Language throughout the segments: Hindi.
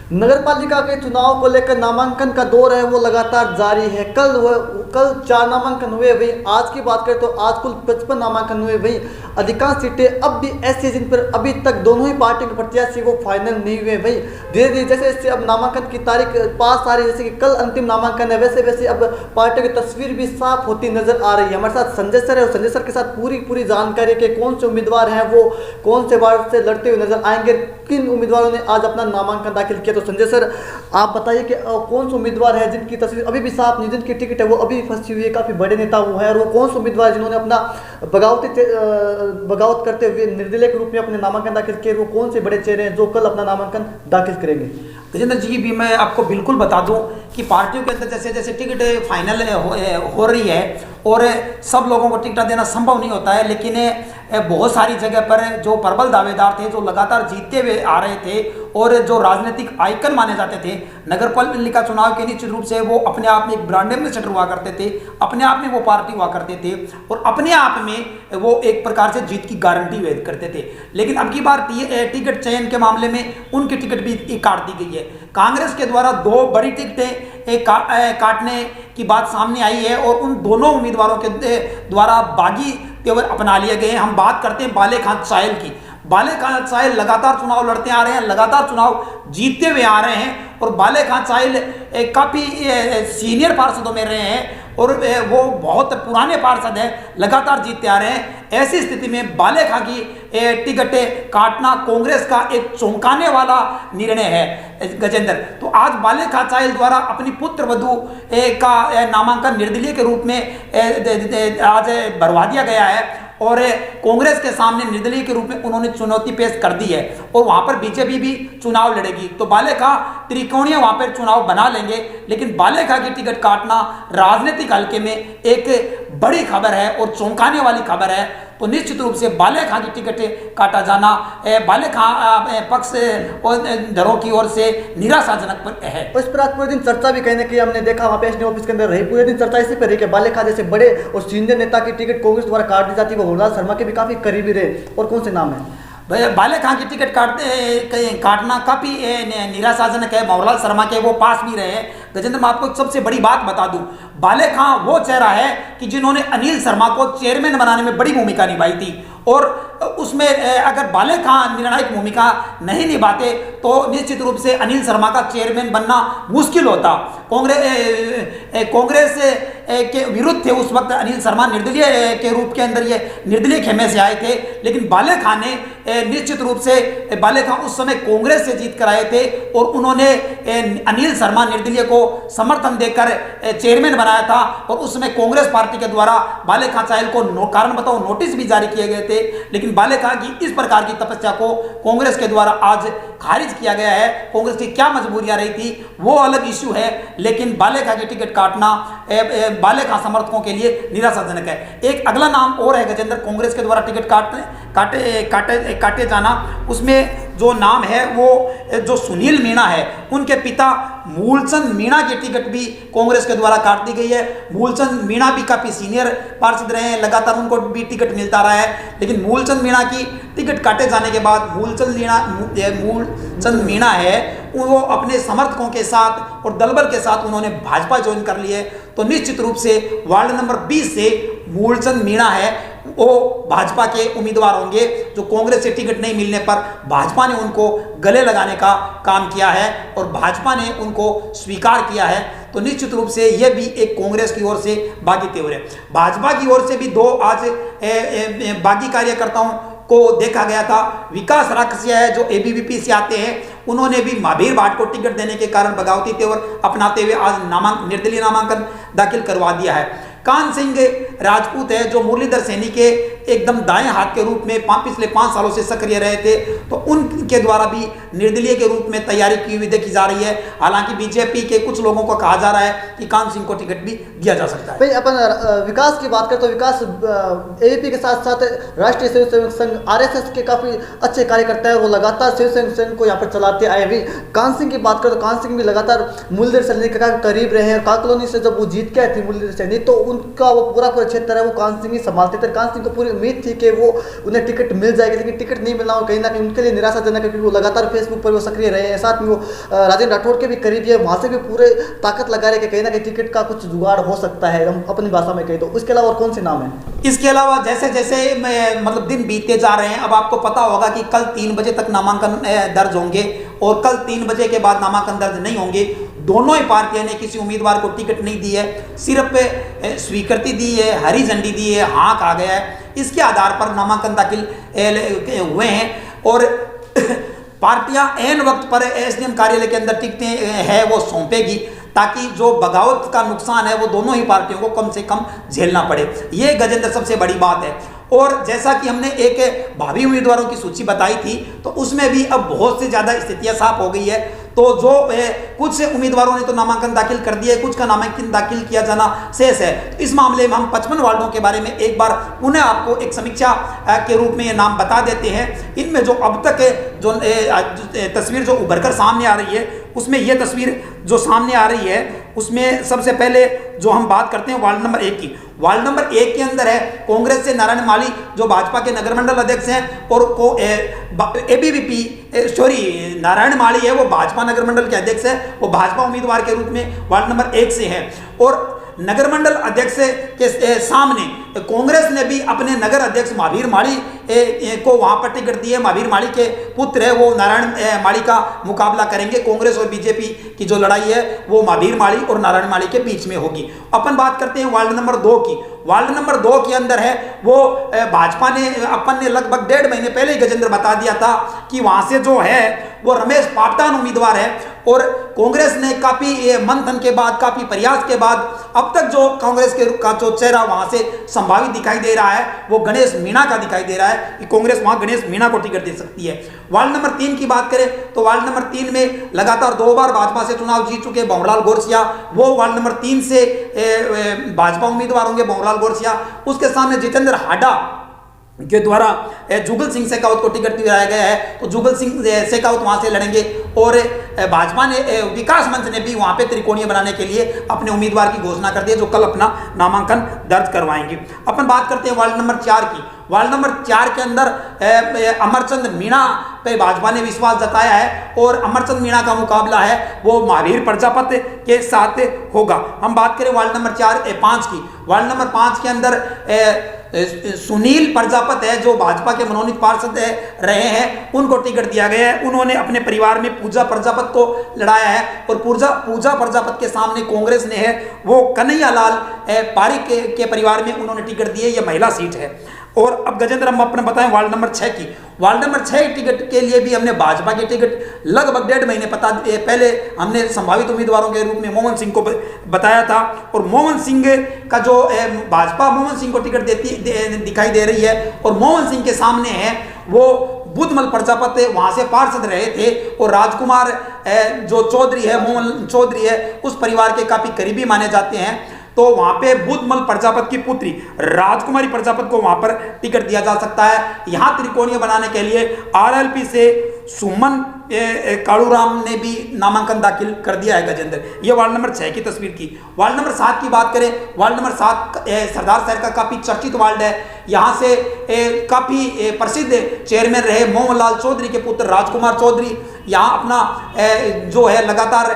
नगर पालिका के चुनाव को लेकर नामांकन का दौर है वो लगातार जारी है। कल 4 नामांकन हुए, वही आज की बात करें तो आज कुल 55 नामांकन हुए। वही अधिकांश सीटें अब भी ऐसी जिन पर अभी तक दोनों ही पार्टियों के प्रत्याशी वो फाइनल नहीं हुए। वही धीरे धीरे जैसे जैसे अब नामांकन की तारीख पास आ रही है, जैसे कि कल अंतिम नामांकन है, वैसे वैसे अब पार्टियों की तस्वीर भी साफ होती नजर आ रही है। हमारे साथ संजय सर है और संजय सर के साथ पूरी जानकारी के कौन से उम्मीदवार हैं, वो कौन से वार्ड से लड़ते हुए नजर आएंगे, किन उम्मीदवारों ने आज अपना नामांकन दाखिल किया। तो संजय सर आप बताइए कि कौन से उम्मीदवार है जिनकी तस्वीर अभी भी साफ नहीं, जिनकी टिकट है वो अभी फंसी हुई है, काफी बड़े नेता वो है, और वो कौन से उम्मीदवार जिन्होंने अपना बगावत करते हुए निर्दलीय के रूप में अपने नामांकन दाखिल किए, वो कौन से बड़े चेहरे हैं जो कल अपना नामांकन दाखिल करेंगे। गजेंद्र जी भी मैं आपको बिल्कुल बता दूं कि पार्टियों के अंदर जैसे जैसे टिकट फाइनल हो रही है और सब लोगों को टिकट देना संभव नहीं होता है, लेकिन बहुत सारी जगह पर जो प्रबल दावेदार थे, जो लगातार जीतते हुए आ रहे थे और जो राजनीतिक आइकन माने जाते थे, नगर पालिका चुनाव के निश्चित रूप से वो अपने आप में एक ब्रांड एम्बेसडर हुआ करते थे, अपने आप में वो पार्टी हुआ करते थे और अपने आप में वो एक प्रकार से जीत की गारंटी व्यक्त करते थे। लेकिन अब की बार टिकट चयन के मामले में उनकी टिकट भी काट दी गई है। कांग्रेस के द्वारा 2 बड़ी टिकटें काटने की बात सामने आई है और उन दोनों उम्मीदवारों के द्वारा बागी तेवर अपना लिए गए हैं। हम बात करते हैं बाले खान साहिल की। बाले खान साहिल लगातार चुनाव लड़ते आ रहे हैं, लगातार चुनाव जीतते हुए आ रहे हैं और बाले खान साहिल काफ़ी सीनियर पार्षदों में रहे हैं और वो बहुत पुराने पार्षद हैं, लगातार जीतते आ रहे हैं। ऐसी स्थिति में बाले खां की टिकटें काटना कांग्रेस का एक चौंकाने वाला निर्णय है गजेंद्र। तो आज बाले खां साहिल द्वारा अपनी पुत्र वधू का नामांकन निर्दलीय के रूप में आज भरवा दिया गया है और कांग्रेस के सामने निर्दलीय के रूप में उन्होंने चुनौती पेश कर दी है और वहां पर बीजेपी भी चुनाव लड़ेगी। तो बाले खां त्रिकोणीय वहां पर चुनाव बना लेंगे, लेकिन बाले खां की टिकट काटना राजनीतिक हल्के में एक बड़ी खबर है और चौंकाने वाली खबर है। तो निश्चित रूप से बाले खां की टिकट काटा जाना बाले खां पक्ष और दरों की ओर से निराशाजनक है। और इस पर आज पूरे दिन चर्चा भी कहने की हमने देखा, वहाँ पे एसडी ऑफिस के अंदर रही, पूरे दिन चर्चा इसी पर रही कि बाले खां जैसे बड़े और सीनियर नेता की टिकट कांग्रेस द्वारा काट दी जाती है, वो मुरलाल शर्मा के भी काफी करीबी रहे। और कौन से नाम है बाले खां की टिकट काटना काफी निराशाजनक है। मोहनलाल शर्मा के वो पास भी रहे हैं। गजेंद्र मैं आपको सबसे बड़ी बात बता दूं, बाले खां वो चेहरा है कि जिन्होंने अनिल शर्मा को चेयरमैन बनाने में बड़ी भूमिका निभाई थी और उसमें अगर बाले खां निर्णायक भूमिका नहीं निभाते तो निश्चित रूप से अनिल शर्मा का चेयरमैन बनना मुश्किल होता। कांग्रेस के विरुद्ध थे उस वक्त अनिल शर्मा, निर्दलीय के रूप के अंदर ये निर्दलीय खेमे से आए थे, लेकिन बाले खां ने निश्चित रूप से बाले खां उस समय कांग्रेस से जीत कर आए थे और उन्होंने अनिल शर्मा निर्दलीय को समर्थन देकर चेयरमैन बनाया था और उस समय कांग्रेस पार्टी के द्वारा बाले खां साहिल को कारण बताओ नोटिस भी जारी किए गए थे, लेकिन बाले खां की इस प्रकार की तपस्या को कांग्रेस के द्वारा आज खारिज किया गया है। कांग्रेस की क्या मजबूरियां रही थी वो अलग इश्यू है, लेकिन बाले खां की टिकट काटना बाले खां समर्थकों के लिए निराशाजनक है। एक अगला नाम और है गजेंद्र, कांग्रेस के द्वारा टिकट काटे जाना, उसमें जो नाम है वो जो सुनील मीणा है, उनके पिता मूलचंद मीणा की टिकट भी कांग्रेस के द्वारा काट दी गई है। मूलचंद मीणा भी काफी सीनियर पार्षद रहे हैं, लगातार उनको भी टिकट मिलता रहा है, लेकिन मूलचंद मीणा की टिकट काटे जाने के बाद मूलचंद मीणा है वो अपने समर्थकों के साथ और दलबल के साथ उन्होंने भाजपा ज्वाइन कर ली है। तो निश्चित रूप से वार्ड नंबर 20 से मूलचंद मीणा है वो भाजपा के उम्मीदवार होंगे, जो कांग्रेस से टिकट नहीं मिलने पर भाजपा ने उनको गले लगाने का काम किया है और भाजपा ने उनको स्वीकार किया है। तो निश्चित रूप से यह भी एक कांग्रेस की ओर से बागी तेवर है। भाजपा की ओर से भी 2 आज बागी कार्यकर्ताओं को देखा गया था। विकास राक्षसिया है जो एबीवीपी से आते हैं, उन्होंने भी महावीर भाट को टिकट देने के कारण बगावती तेवर अपनाते हुए आज निर्दलीय नामांकन दाखिल करवा दिया है। कान सिंह राजपूत है जो मुरलीधर सैनी के एकदम दाएं हाथ के रूप में पिछले 5 सालों से सक्रिय रहे थे, तो उनके द्वारा भी निर्दलीय के रूप में तैयारी की हुई देखी जा रही है। हालांकि बीजेपी के कुछ लोगों को कहा जा रहा है कि कान सिंह को टिकट भी दिया जा सकता है। भाई अपन विकास की बात करें तो विकास एबीपी के साथ साथ राष्ट्रीय स्वयंसेवक संघ आरएसएस के काफी अच्छे कार्यकर्ता है, वो लगातार स्वयंसेवक संघ को यहाँ पर चलाते आए। भी कान सिंह की बात करें तो कान सिंह भी लगातार मुरलीधर सैनी के करीब रहे हैं। का कॉलोनी से जब वो जीत के आए थे मुरलीधर सैनी, तो उनका वो पूरा क्षेत्र है वो कान सिंह ही संभालते थे। कान सिंह को पूरी उम्मीद थी कि वो उन्हें टिकट मिल जाएगी, लेकिन टिकट नहीं मिलना कहीं ना कहीं उनके लिए निराशाजनक है, क्योंकि वो लगातार फेसबुक पर वो सक्रिय रहे हैं। साथ में वो राजेंद्र राठौड़ के भी करीबी है, वहाँ से भी पूरे ताकत लगा रहे कि कहीं ना कहीं टिकट का कुछ जुगाड़ हो सकता है, हम अपनी भाषा में कहें तो। उसके अलावा और कौन से नाम है? इसके अलावा जैसे जैसे मतलब दिन बीतते जा रहे हैं, अब आपको पता होगा कि कल 3 बजे तक नामांकन दर्ज होंगे और कल 3 बजे के बाद नामांकन दर्ज नहीं होंगे। दोनों ही पार्टियों ने किसी उम्मीदवार को टिकट नहीं दी है, सिर्फ स्वीकृति दी है, हरी झंडी दी है, हाँ कहा गया है। इसके आधार पर नामांकन दाखिल हुए हैं और पार्टियां एन वक्त पर एसडीएम कार्यालय के अंदर टिकटें है वो सौंपेगी, ताकि जो बगावत का नुकसान है वो दोनों ही पार्टियों को कम से कम झेलना पड़े। ये गजेंद्र सबसे बड़ी बात है। और जैसा कि हमने एक भावी उम्मीदवारों की सूची बताई थी, तो उसमें भी अब बहुत से ज़्यादा स्थितियां साफ हो गई है। तो जो कुछ उम्मीदवारों ने तो नामांकन दाखिल कर दिया है, कुछ का नामांकन दाखिल किया जाना शेष है। तो इस मामले में हम 55 वार्डों के बारे में एक बार पुनः आपको एक समीक्षा के रूप में ये नाम बता देते हैं। इनमें जो अब तक जो तस्वीर जो उभर कर सामने आ रही है, उसमें यह तस्वीर जो सामने आ रही है, उसमें सबसे पहले जो हम बात करते हैं वार्ड नंबर 1 की। वार्ड नंबर 1 के अंदर है कांग्रेस से नारायण माली जो भाजपा के नगर मंडल अध्यक्ष हैं, और एबीवीपी नारायण माली है वो भाजपा नगर मंडल के अध्यक्ष है, वो भाजपा उम्मीदवार के रूप में वार्ड नंबर 1 से है। और नगर मंडल अध्यक्ष के सामने कांग्रेस ने भी अपने नगर अध्यक्ष महावीर माली को वहां पर टिकट दी है। महावीर माली के पुत्र है वो नारायण माली का मुकाबला करेंगे। कांग्रेस और बीजेपी की जो लड़ाई है वो महावीर माली और नारायण माली के बीच में होगी। अपन बात करते हैं वार्ड नंबर 2 की। वार्ड नंबर 2 के अंदर है वो भाजपा ने, अपन ने लगभग 1.5 महीने पहले ही गजेंद्र बता दिया था कि वहां से जो है वो रमेश पापटान उम्मीदवार है। और कांग्रेस ने काफी मंथन के बाद, काफी प्रयास के बाद अब तक जो कांग्रेस का जो चेहरा वहां से संभावित दिखाई दे रहा है वो गणेश मीणा का दिखाई दे रहा है कि कांग्रेस वहां गणेश मीणा को टिकट दे सकती है। वार्ड नंबर 3 की बात करें तो वार्ड नंबर 3 में लगातार 2 बार भाजपा से चुनाव जीत चुके भंवरलाल गोरसिया, वो वार्ड नंबर 3 से भाजपा उम्मीदवार होंगे भंवरलाल गोरसिया। उसके सामने जितेंद्र हाडा के द्वारा जुगल सिंह शेखावत को टिकट दिलाया गया है, तो जुगल सिंह शेखावत वहां से लड़ेंगे। और भाजपा ने, विकास मंच ने भी वहां पे त्रिकोणीय बनाने के लिए अपने उम्मीदवार की घोषणा कर दी है, जो कल अपना नामांकन दर्ज करवाएंगे। अपन बात करते हैं वार्ड नंबर 4 की। वार्ड नंबर 4 के अंदर अमरचंद मीणा पे भाजपा ने विश्वास जताया है और अमरचंद मीणा का मुकाबला है वो महावीर प्रजापति के साथ होगा। हम बात करें वार्ड नंबर 5 की। वार्ड नंबर 5 के अंदर सुनील प्रजापति है जो भाजपा के मनोनीत पार्षद रहे हैं, उनको टिकट दिया गया है। उन्होंने अपने परिवार में पूजा प्रजापति को लड़ाया है और पूजा प्रजापति के सामने कांग्रेस ने है वो कन्हैया लाल पारिक के परिवार में उन्होंने टिकट दी है, यह महिला सीट है। और अब गजेंद्र हम अपने बताएं वार्ड नंबर 6 की। वार्ड नंबर 6 टिकट के लिए भी हमने भाजपा की टिकट लगभग 1.5 महीने पहले हमने संभावित उम्मीदवारों के रूप में मोहन सिंह को बताया था। और मोहन सिंह का जो भाजपा मोहन सिंह को टिकट दिखाई दे रही है, और मोहन सिंह के सामने है वो बुद्धमल प्रजापति वहां से पार्षद रहे थे, और राजकुमार जो चौधरी है, मोहन चौधरी है, उस परिवार के काफी करीबी माने जाते हैं। तो वहां पे बुद्धमल प्रजापति की पुत्री राजकुमारी प्रजापति को वहां पर टिकट दिया जा सकता है। यहां त्रिकोणीय बनाने के लिए आरएलपी से सुमन कालूराम ने भी नामांकन दाखिल कर दिया है गजेंद्र। ये वार्ड नंबर 6 की तस्वीर की। वार्ड नंबर 7 की बात करें, वार्ड नंबर 7 सरदार शहर का काफी चर्चित वार्ड है। यहाँ से काफी प्रसिद्ध चेयरमैन रहे मोहनलाल चौधरी के पुत्र राजकुमार चौधरी यहाँ अपना जो है लगातार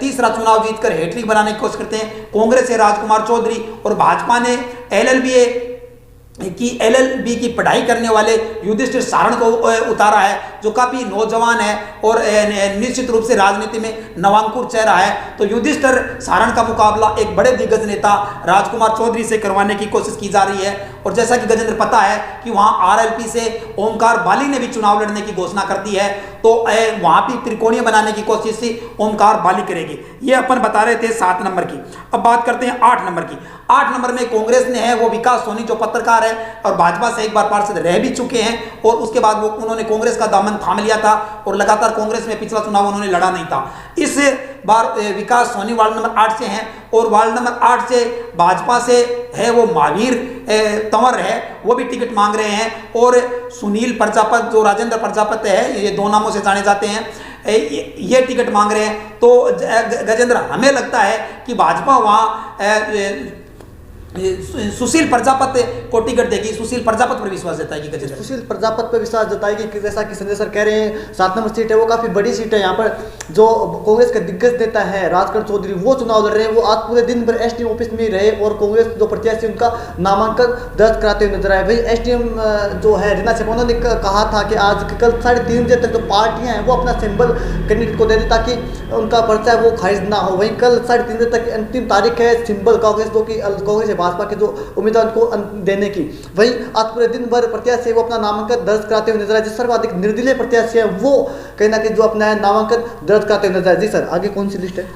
तीसरा चुनाव जीतकर हैट्रिक बनाने की कोशिश करते हैं। कांग्रेस से राजकुमार चौधरी और भाजपा ने एलएलबी की पढ़ाई करने वाले युधिष्ठिर सारण को उतारा है, जो काफी नौजवान है और निश्चित रूप से राजनीति में नवांकुर चेहरा है। तो युधिष्ठिर सारण का मुकाबला एक बड़े दिग्गज नेता राजकुमार चौधरी से करवाने की कोशिश की जा रही है। और जैसा कि गजेंद्र पता है कि वहां आरएलपी से ओमकार बाली ने भी चुनाव लड़ने की घोषणा कर दी है, तो वहां भी त्रिकोणीय बनाने की कोशिश से ओमकार बाली करेगी। ये अपन बता रहे थे 7 नंबर की। अब बात करते हैं 8 नंबर की। 8 नंबर में कांग्रेस ने है वो विकास सोनी जो पत्रकार है और भाजपा से एक बार पार्षद रह भी चुके हैं, और उसके बाद वो उन्होंने कांग्रेस का दामन थाम लिया था और लगातार कांग्रेस में पिछला चुनाव उन्होंने लड़ा नहीं था। इस बार विकास सोनी वार्ड नंबर 8 से हैं, और वार्ड नंबर 8 से भाजपा से है वो महावीर तंवर है, वो भी टिकट मांग रहे हैं। और सुनील प्रजापति जो राजेंद्र प्रजापति है, ये 2 नामों से जाने जाते हैं, ये टिकट मांग रहे हैं। तो गजेंद्र हमें लगता है कि भाजपा वहाँ सुशील प्रजापति को टिकट देगी, सुशील प्रजापति पर विश्वास जताएगी गजेंद्र? सुशील प्रजापति पर विश्वास जताएगी कि जैसा कि संजय सर कह रहे हैं 7 नंबर सीट है वो काफी बड़ी सीट है। यहाँ पर जो कांग्रेस का दिग्गज नेता है राजकरण चौधरी वो चुनाव लड़ रहे हैं। वो आज पूरे दिन भर एसडीएम ऑफिस में ही रहे और कांग्रेस जो प्रत्याशी उनका नामांकन दर्ज कराते हुए नजर आए। भाई एसडीएम जो है रीना सिंह उन्होंने कहा था कि आज कल 3:30 बजे तक जो पार्टियां हैं वो अपना सिंबल कैंडिडेट को दे दें ताकि उनका पर्चा है वो खारिज ना हो। वहीं कल 3:30 बजे तक अंतिम तारीख है सिंबल कांग्रेस जो कि कांग्रेस भाजपा के जो उम्मीदवार को देने की। वहीं आज पूरे दिन भर प्रत्याशी वो अपना नामांकन दर्ज कराते हुए नजर आए। जो सर्वाधिक निर्दलीय प्रत्याशी है वो कहीं ना कहीं जो अपना नामांकन दर्ज कराते हुए नजर आए। जी सर, आगे कौन सी लिस्ट है?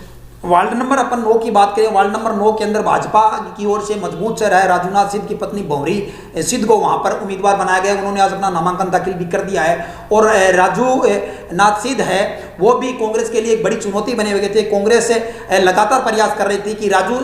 वार्ड नंबर अपन 9 की बात करें, वार्ड नंबर 9 के अंदर भाजपा की ओर से मजबूत चेहरा है राजूनाथ सिंह की पत्नी भंवरी सिद्ध को वहां पर उम्मीदवार बनाया गया। उन्होंने आज अपना नामांकन दाखिल भी कर दिया है और राजू नाथ सिद्ध है वो भी कांग्रेस के लिए एक बड़ी चुनौती बने हुए थे। कांग्रेस लगातार प्रयास कर रही थी कि राजू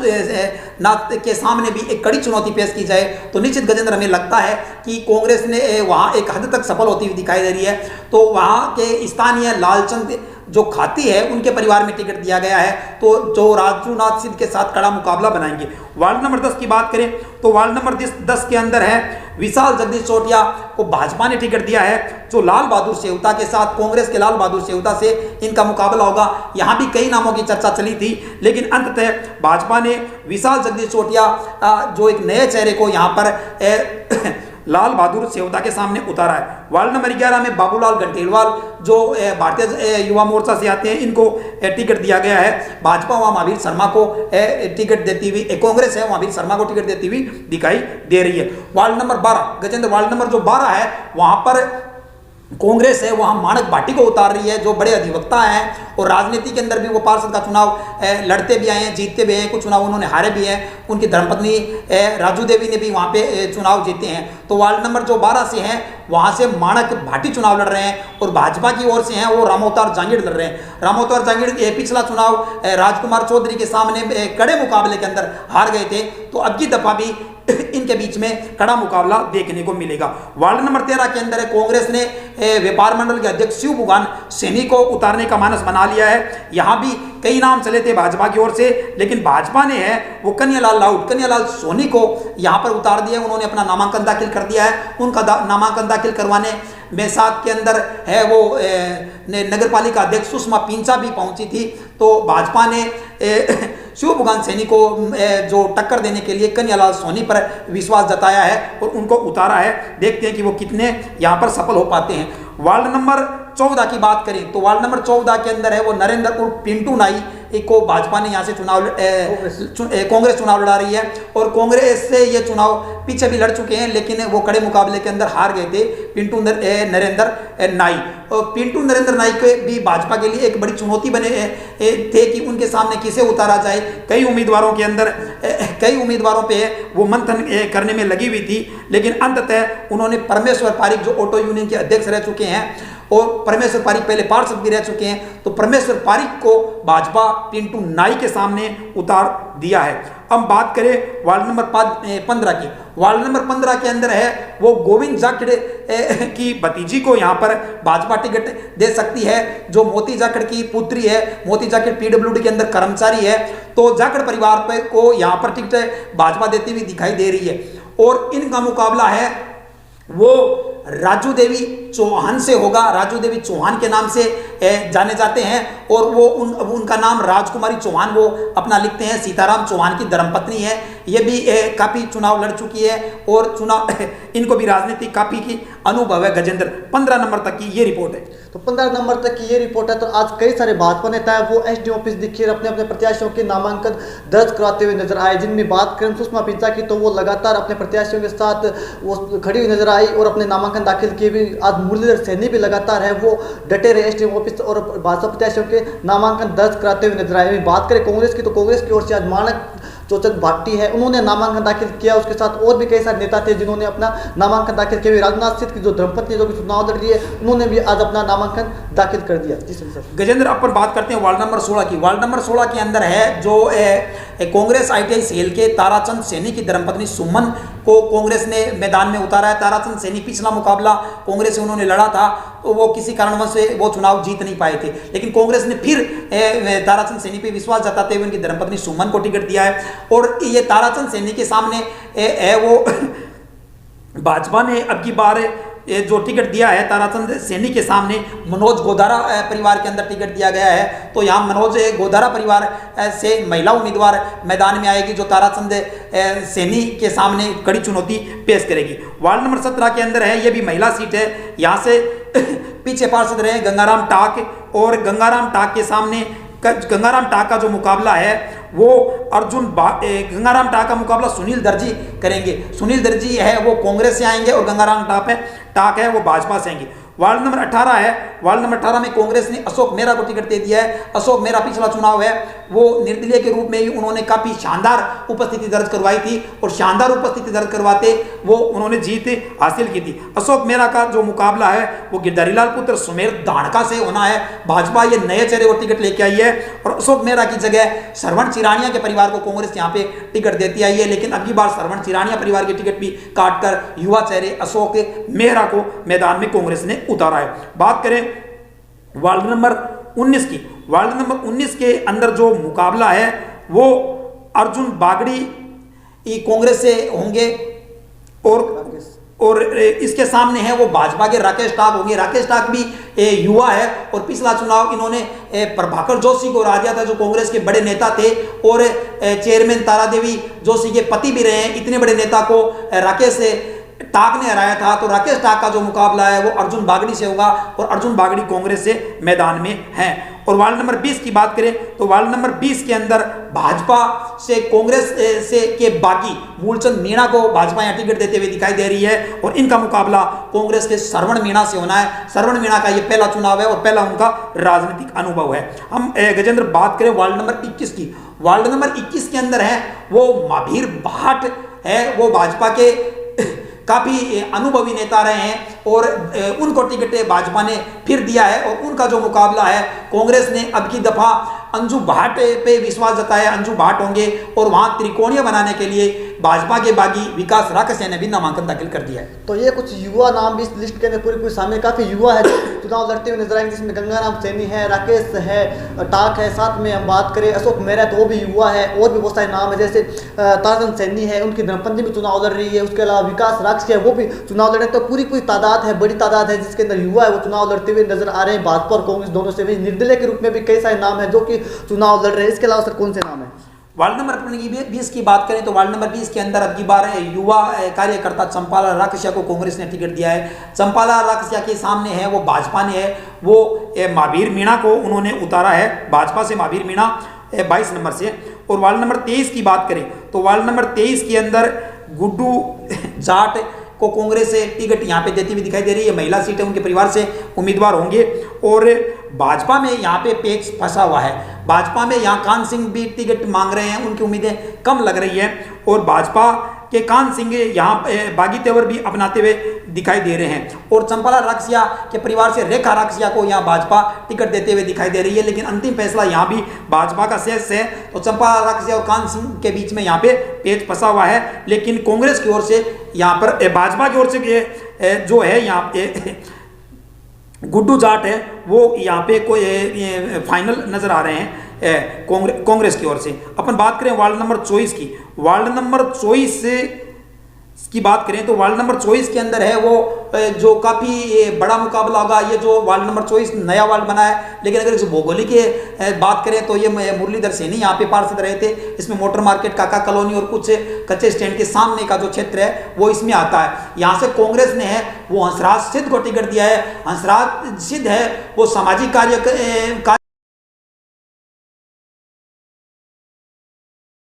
नाथ के सामने भी एक कड़ी चुनौती पेश की जाए। तो निश्चित गजेंद्र हमें लगता है कि कांग्रेस ने वहाँ एक हद तक सफल होती हुई दिखाई दे रही है। तो वहाँ के स्थानीय लालचंद जो खाती है उनके परिवार में टिकट दिया गया है, तो जो राजूनाथ सिंह के साथ कड़ा मुकाबला बनाएंगे। वार्ड नंबर 10 की बात करें तो वार्ड नंबर 10 के अंदर है विशाल जगदीश चौटिया को भाजपा ने टिकट दिया है। जो लाल बहादुर सेवता के साथ कांग्रेस के लाल बहादुर सेवता से इनका मुकाबला होगा। यहाँ भी कई नामों की चर्चा चली थी लेकिन अंततः भाजपा ने विशाल जगदीश चौटिया जो एक नए चेहरे को यहाँ पर लाल बहादुर सेवता के सामने उतारा है। वार्ड नंबर 11 में बाबूलाल गंटेलवाल जो भारतीय युवा मोर्चा से आते हैं इनको टिकट दिया गया है। भाजपा वहाँ महावीर शर्मा को टिकट देती हुई, कांग्रेस है महावीर शर्मा को टिकट देती हुई दिखाई दे रही है। Ward number 12 Gajendra, ward number जो 12 है वहाँ पर कांग्रेस है वहाँ माणक भाटी को उतार रही है जो बड़े अधिवक्ता हैं और राजनीति के अंदर भी वो पार्षद का चुनाव लड़ते भी आए हैं, जीतते भी हैं, कुछ चुनाव उन्होंने हारे भी हैं। उनकी धर्मपत्नी राजू देवी ने भी वहाँ पे चुनाव जीते हैं। तो वार्ड नंबर जो 12 से हैं वहाँ से माणक भाटी चुनाव लड़ रहे हैं और भाजपा की ओर से हैं वो रामअवतार जांगिड़ लड़ रहे हैं। रामअवतार जांगिड़ पिछला चुनाव राजकुमार चौधरी के सामने कड़े मुकाबले के अंदर हार गए थे, तो अब की दफा भी इनके बीच में कड़ा मुकाबला देखने को मिलेगा। वार्ड नंबर 13 के अंदर है कांग्रेस ने व्यापार मंडल के अध्यक्ष शिव बुगान सैनी को उतारने का मानस बना लिया है। यहाँ भी कई नाम चले थे भाजपा की ओर से लेकिन भाजपा ने है वो कन्हैयालाल सोनी को यहाँ पर उतार दिया। उन्होंने अपना नामांकन दाखिल कर दिया है। उनका नामांकन दाखिल करवाने में साथ के अंदर है वो नगर पालिका अध्यक्ष सुषमा पिंचा भी पहुंची थी। तो भाजपा ने शिव बुगान सैनी को जो टक्कर देने के लिए कन्हैयालाल सोनी पर विश्वास जताया है और उनको उतारा है। देखते हैं कि वो कितने यहाँ पर सफल हो पाते हैं। वार्ड नंबर 14 की बात करें तो वार्ड नंबर 14 के अंदर है वो नरेंद्र उर्फ पिंटू नाई को भाजपा ने यहाँ से कांग्रेस चुनाव लड़ा रही है और कांग्रेस से ये चुनाव पीछे भी लड़ चुके हैं लेकिन वो कड़े मुकाबले के अंदर हार गए थे पिंटू नरेंद्र नाई। और पिंटू नरेंद्र नाई के भी भाजपा के लिए एक बड़ी चुनौती बने थे कि उनके सामने किसे उतारा जाए। कई उम्मीदवारों पे वो मंथन करने में लगी हुई थी लेकिन अंततः उन्होंने परमेश्वर पारिक जो ऑटो यूनियन के अध्यक्ष रह चुके हैं और परमेश्वर पारिक पहले पार्षद भी रह चुके हैं, तो परमेश्वर पारिक को भाजपा पिंटू नाई के सामने उतार दिया है। अब बात करें वार्ड नंबर 15 की। वार्ड नंबर 15 के अंदर है वो गोविंद जाखड़ की भतीजी को यहाँ पर भाजपा टिकट दे सकती है जो मोती जाखड़ की पुत्री है। मोती जाखड़ पीडब्ल्यूडी के अंदर कर्मचारी है, तो जाखड़ परिवार पर को यहाँ पर टिकट भाजपा देती हुई दिखाई दे रही है और इनका मुकाबला है वो राजू देवी चौहान से होगा। राजू देवी चौहान के नाम से जाने जाते हैं और वो उनका नाम राजकुमारी चौहान वो अपना लिखते हैं। सीताराम चौहान की धर्मपत्नी है। ये भी काफ़ी चुनाव लड़ चुकी है और चुनाव इनको भी राजनीति काफ़ी की अनुभव है। गजेंद्र 15 नंबर तक की ये रिपोर्ट है। तो 15 नंबर तक की ये रिपोर्ट है। तो आज कई सारे भाजपा नेता है वो एसडीएम ऑफिस दिखे अपने अपने प्रत्याशियों के नामांकन दर्ज कराते हुए नजर आए। जिनमें बात करें सुषमा पिंचा की तो वो लगातार अपने प्रत्याशियों के साथ वो खड़ी हुई नजर आई और अपने नामांकन दाखिल किए भी। आज मुरलीधर सैनी भी लगातार है वो डटे रहे एसडीएम ऑफिस और भाजपा प्रत्याशियों के नामांकन दर्ज कराते हुए नजर आए। बात करें कांग्रेस की तो कांग्रेस की ओर से आज माणक चौचंद भाटी है उन्होंने नामांकन दाखिल किया। उसके साथ और भी कई सारे नेता थे जिन्होंने अपना नामांकन दाखिल किया। राजनाथ सिंह की जो धर्मपत्नी जो कि चुनाव लड़ रही है उन्होंने भी आज अपना नामांकन दाखिल कर दिया। जी सर। गजेंद्र अपन बात करते हैं वार्ड नंबर 16 की। वार्ड नंबर 16 के अंदर है जो कांग्रेस ITI सेल के ताराचंद सैनी की धर्मपत्नी सुमन को कांग्रेस ने मैदान में उतारा है। ताराचंद सैनी पिछला मुकाबला कांग्रेस से उन्होंने लड़ा था, तो वो किसी कारणवश से वो चुनाव जीत नहीं पाए थे, लेकिन कांग्रेस ने फिर ताराचंद सैनी पे विश्वास जताते हुए उनकी धर्मपत्नी सुमन को टिकट दिया है। और ये ताराचंद सैनी के सामने वो भाजपा ने अब की बार जो टिकट दिया है ताराचंद सैनी के सामने मनोज गोधारा परिवार के अंदर टिकट दिया गया है। तो यहाँ मनोज गोधारा परिवार से महिला उम्मीदवार मैदान में आएगी, जो ताराचंद सैनी के सामने कड़ी चुनौती पेश करेगी। वार्ड नंबर 17 के अंदर है, ये भी महिला सीट है। यहाँ से पीछे पार्षद रहे गंगाराम टाक, और गंगाराम टाक के सामने गंगाराम टाक का जो मुकाबला है वो गंगाराम टाक का मुकाबला सुनील दर्जी करेंगे। सुनील दर्जी है वो कांग्रेस से आएंगे और गंगाराम टाक है वो भाजपा से आएंगे। वार्ड नंबर 18 है, वार्ड नंबर 18 में कांग्रेस ने अशोक मेहरा को टिकट दे दिया है। अशोक मेहरा पिछला चुनाव है वो निर्दलीय के रूप में ही उन्होंने काफी शानदार उपस्थिति दर्ज करवाई थी, और शानदार उपस्थिति दर्ज करवाते वो उन्होंने जीत हासिल की थी। अशोक मेहरा का जो मुकाबला है वो गिरधारीलाल पुत्र सुमेर धानका से होना है। भाजपा ये नए चेहरे को टिकट लेके आई है, और अशोक मेहरा की जगह श्रवण चिरानिया के परिवार को कांग्रेस यहाँ पे टिकट देती आई है, लेकिन अगली बार श्रवण चिरानिया परिवार की टिकट भी काटकर युवा चेहरे अशोक मेहरा को मैदान में कांग्रेस ने उतारा है। बात करें वार्ड नंबर 19 की, वार्ड नंबर 19 के अंदर जो मुकाबला है वो अर्जुन बागड़ी कांग्रेस से होंगे, और इसके सामने है वो भाजपा के राकेश टाक होंगे। राकेश टाक भी युवा है, और पिछला चुनाव इन्होंने प्रभाकर जोशी को हरा दिया था, जो कांग्रेस के बड़े नेता थे और चेयरमैन तारादेवी जोशी के पति भी रहे हैं। इतने बड़े नेता को राकेश टाक ने हराया था। तो राकेश टाक का जो मुकाबला है वो अर्जुन बागड़ी से होगा, और अर्जुन बागड़ी कांग्रेस से मैदान में है। और वार्ड नंबर 20 की बात करें तो वार्ड नंबर 20 के अंदर भाजपा से कांग्रेस से के बागी मूलचंद मीणा को भाजपा यहाँ टिकट देते हुए दिखाई दे रही है, और इनका मुकाबला कांग्रेस के श्रवण मीणा से होना है। श्रवण मीणा का ये पहला चुनाव है और पहला उनका राजनीतिक अनुभव है। हम गजेंद्र बात करें वार्ड नंबर 21 की, वार्ड नंबर 21 के अंदर है वो महावीर भाट है, वो भाजपा के काफी अनुभवी नेता रहे हैं, और उनको टिकट भाजपा ने फिर दिया है, और उनका जो मुकाबला है कांग्रेस ने अब की दफा अंजू भाट पे विश्वास जताया। अंजू भाट होंगे, और वहां त्रिकोणीय बनाने के लिए भाजपा के बागी विकास राकसिया ने भी नामांकन दाखिल कर दिया है। तो ये कुछ युवा नाम भी इस लिस्ट के अंदर पूरी शामिल, काफी युवा है जो चुनाव लड़ते हुए नजर आएंगे, जिसमें गंगाराम सैनी है, राकेश है, टाक है, साथ में हम बात करें अशोक मेहरा तो वो भी युवा है, और भी बहुत सारे नाम है, जैसे ताराचंद सैनी है, उनकी धर्मपत्नी भी चुनाव लड़ रही है, उसके अलावा विकास राकसिया वो भी चुनाव लड़ रहे हैं। तो पूरी तादाद है, बड़ी तादाद है जिसके अंदर युवा है वो चुनाव लड़ते हुए नजर आ रहे हैं। भाजपा और कांग्रेस दोनों से भी निर्दलीय के रूप में भी कई सारे नाम है जो कि चुनाव लड़ रहे हैं। इसके अलावा सर कौन से नाम है? वार्ड नंबर 20 की बात करें तो वार्ड नंबर 20 के अंदर अब की बार युवा कार्यकर्ता चंपाला राकसिया को कांग्रेस ने टिकट दिया है। चंपाला राकसिया के सामने है वो भाजपा ने है, वो महावीर मीणा को उन्होंने उतारा है भाजपा से, महावीर मीणा 22 नंबर से। और वार्ड नंबर 23 की बात करें तो वार्ड नंबर 23 के अंदर गुड्डू जाट को कांग्रेस से टिकट यहाँ पे देती हुई दिखाई दे रही है। महिला सीट है, उनके परिवार से उम्मीदवार होंगे, और भाजपा में यहाँ पे पेच फंसा हुआ है। भाजपा में यहाँ कान सिंह भी टिकट मांग रहे हैं, उनकी उम्मीदें कम लग रही है, और भाजपा के कान सिंह यहाँ बागी तेवर भी अपनाते हुए दिखाई दे रहे हैं। और चंपाला राकसिया के परिवार से रेखा राकसिया को यहाँ भाजपा टिकट देते हुए दिखाई दे रही है, लेकिन अंतिम फैसला यहाँ भी भाजपा का शेष है। तो चंपाला राकसिया और कान सिंह के बीच में यहाँ पे पेच फंसा हुआ है, लेकिन कांग्रेस की ओर से यहाँ पर भाजपा की ओर से जो है यहाँ पे गुड्डू जाट है वो यहाँ पे कोई फाइनल नजर आ रहे हैं कांग्रेस की ओर से। अपन बात करें वार्ड नंबर 24 की, वार्ड नंबर 24 की बात करें तो वार्ड नंबर 24 के अंदर है वो जो काफ़ी बड़ा मुकाबला होगा। ये जो वार्ड नंबर 24 नया वार्ड बना है, लेकिन अगर इस भौगोलिक बात करें तो ये मुरलीधर सैनी यहाँ पे पार्षद रहे थे। इसमें मोटर मार्केट, काका कॉलोनी और कुछ कच्चे स्टैंड के सामने का जो क्षेत्र है वो इसमें आता है। यहाँ से कांग्रेस ने है वो हंसराज सिद्ध को टिकट दिया है। हंसराज सिद्ध है वो सामाजिक कार्य